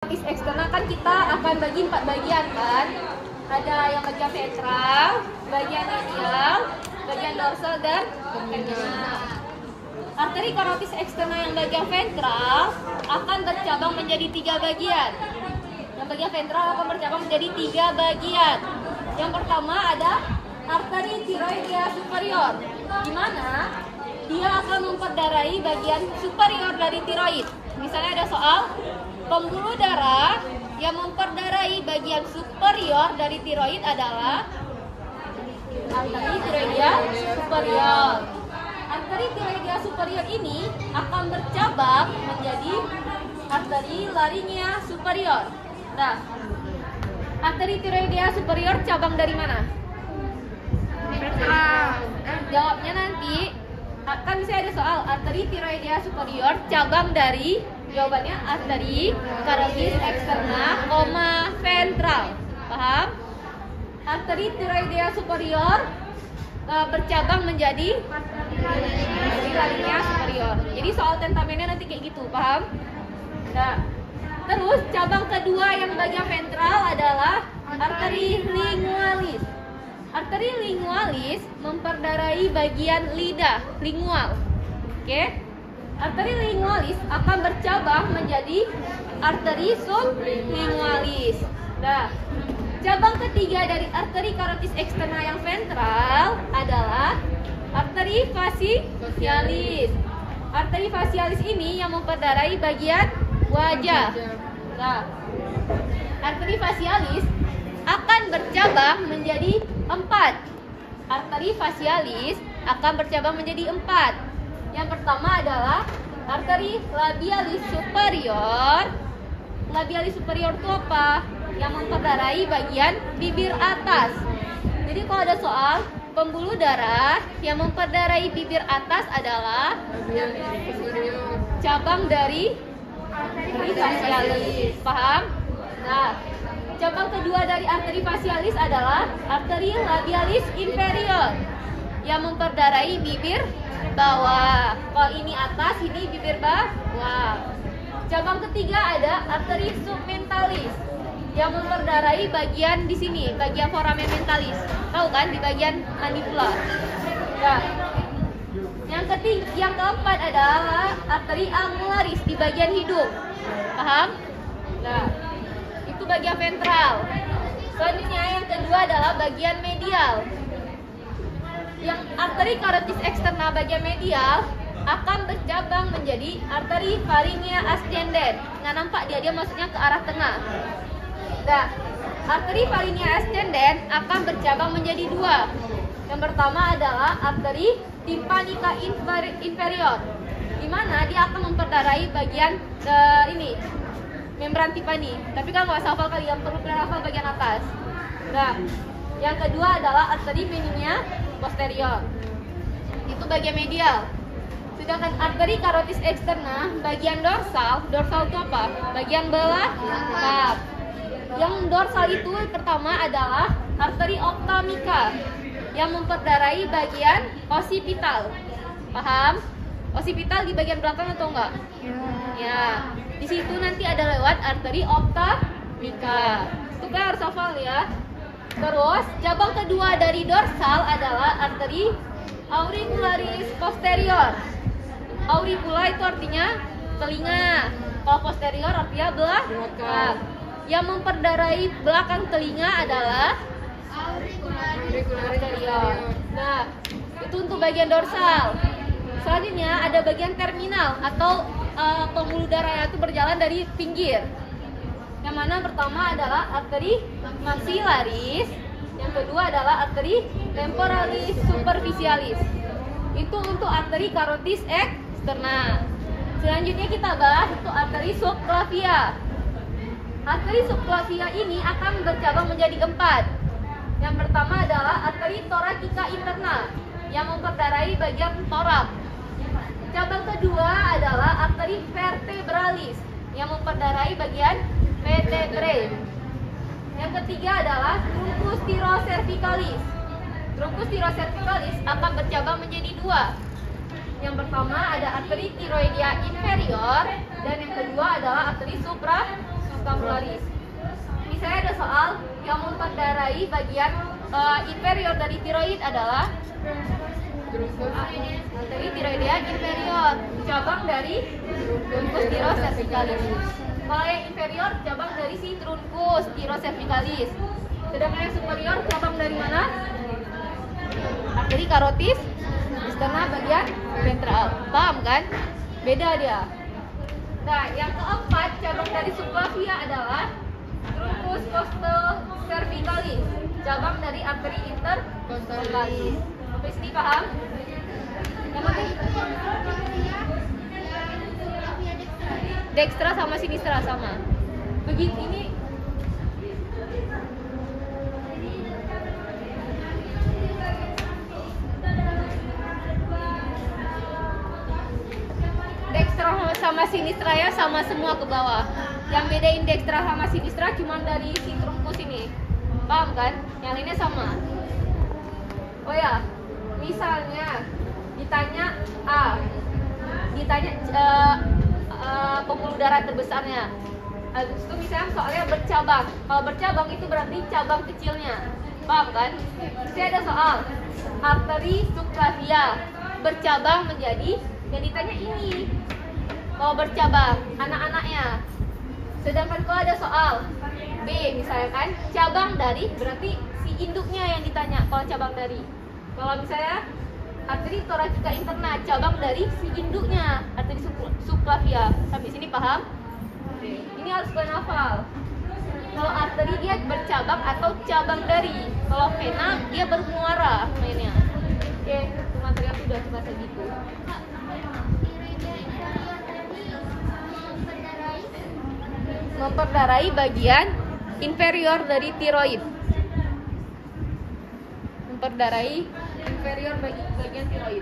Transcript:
Korotis eksternal kan kita akan bagi 4 bagian kan. Ada yang bagian ventral, bagian medial, bagian dorsal dan terminal. Arteri korotis eksternal yang bagian ventral akan bercabang menjadi 3 bagian. Yang bagian ventral akan bercabang menjadi 3 bagian. Yang pertama ada arteri tiroidea superior, di mana dia akan memperdarai bagian superior dari tiroid. Misalnya ada soal pembuluh darah yang memperdarai bagian superior dari tiroid adalah arteri tiroidea superior. Arteri tiroidea superior ini akan bercabang menjadi arteri laringea superior. Nah, arteri tiroidea superior cabang dari mana? Jawabnya nanti. Kan bisa ada soal arteri tiroidea superior cabang dari, jawabannya arteri korotis eksternal, ventral. Paham? Arteri tiroidea superior bercabang menjadi arteri laringea superior. Jadi soal tentamennya nanti kayak gitu, paham? Nah, terus cabang kedua yang bagian ventral adalah arteri lingualis. Arteri lingualis memperdarai bagian lidah, lingual. Oke? Arteri lingualis akan bercabang menjadi arteri sublingualis. Nah, cabang ketiga dari arteri korotis eksternal yang ventral adalah arteri facialis. Arteri facialis ini yang memperdarai bagian wajah. Nah, arteri facialis akan bercabang menjadi 4. Arteri facialis akan bercabang menjadi 4. Yang pertama adalah arteri labialis superior. Labialis superior itu apa? Yang memperdarai bagian bibir atas. Jadi kalau ada soal pembuluh darah yang memperdarai bibir atas adalah cabang dari arteri facialis. Paham? Nah, cabang kedua dari arteri facialis adalah arteri labialis inferior yang memperdarai bibir bawah. Kalau ini atas, ini bibir bawah. Cabang ketiga ada arteri submentalis yang memperdarai bagian di sini, bagian foramen mentalis. Tahu kan di bagian mandibula. Nah, yang keempat adalah arteri angularis di bagian hidung. Paham? Nah, itu bagian ventral. Selanjutnya yang kedua adalah bagian medial. Yang arteri korotis eksternal bagian medial akan bercabang menjadi arteri faringea ascendens. Nggak nampak dia maksudnya ke arah tengah. Nah, arteri faringea ascendens akan bercabang menjadi 2. Yang pertama adalah arteri tympanica inferior, di mana dia akan memperdarai bagian ini membran timpani. Tapi kan nggak usah hafal kali, yang perlu kalian hafal bagian atas. Nah, yang kedua adalah arteri meninea posterior. Itu bagian medial. Sedangkan arteri karotis eksternal bagian dorsal, dorsal itu apa? Bagian belakang. Yang dorsal itu pertama adalah arteri ophthalmica yang memperdarai bagian occipital. Paham? Occipital di bagian belakang atau enggak? Ya. Di situ nanti ada lewat arteri ophthalmica. Itu kan harus hafal ya. Terus cabang kedua dari dorsal adalah arteri auricularis posterior. Auricula itu artinya telinga. Kalau posterior artinya belakang. Yang memperdarai belakang telinga adalah auricularis posterior. Nah, itu untuk bagian dorsal. Selanjutnya ada bagian terminal atau pembuluh darah itu berjalan dari pinggir. Yang mana pertama adalah arteri maxillaris, yang kedua adalah arteri temporalis superficialis. Itu untuk arteri karotis eksternal. Selanjutnya kita bahas untuk arteri subclavia. Arteri subclavia ini akan bercabang menjadi 4. Yang pertama adalah arteri thoracica internal yang memperdarai bagian torak. Cabang kedua adalah arteri vertebralis yang memperdarai bagian vertebrae. Yang ketiga adalah truncus tirocervicalis. Truncus tirocervicalis akan bercabang menjadi 2. Yang pertama ada arteri tiroidea inferior dan yang kedua adalah arteri scapularis. Misalnya ada soal yang memperdarai bagian inferior dari tiroid adalah arteri tiroidea inferior, cabang dari truncus tirocervicalis. Kalau yang inferior cabang dari si truncus tirocervicalis. Sedangkan yang superior cabang dari mana? Arteri karotis externa bagian ventral. Paham kan? Beda dia. Nah, yang keempat cabang dari subclavia adalah truncus costocervicalis, cabang dari arteri intercostalis. Sampai sini paham? Yang mana? Dextra sama sinistra sama. Begitu ini. Dextra sama sinistra ya sama semua ke bawah. Yang bedain dextra sama sinistra cuma dari si truncus ini. Paham kan? Yang lainnya sama. Oh ya, misalnya ditanya ditanya pembuluh darah terbesarnya. Habis itu misalnya soalnya bercabang. Kalau bercabang itu berarti cabang kecilnya. Paham kan? Misalnya ada soal arteri subclavia bercabang menjadi yang ditanya ini. Kalau bercabang anak-anaknya. Sedangkan kalau ada soal B misalnya kan cabang dari berarti si induknya yang ditanya kalau cabang dari. Kalau misalnya arteri thoracica interna cabang dari si induknya arteri subclavia. Sampai sini paham? Oke. Ini harus kalian hafal. Kalau arteri dia bercabang atau cabang dari. Kalau vena dia bermuara mainnya. Oke, itu materi aku udah cuma segitu. Memperdarai bagian inferior dari tiroid. Memperdarai inferior bagian tiroid.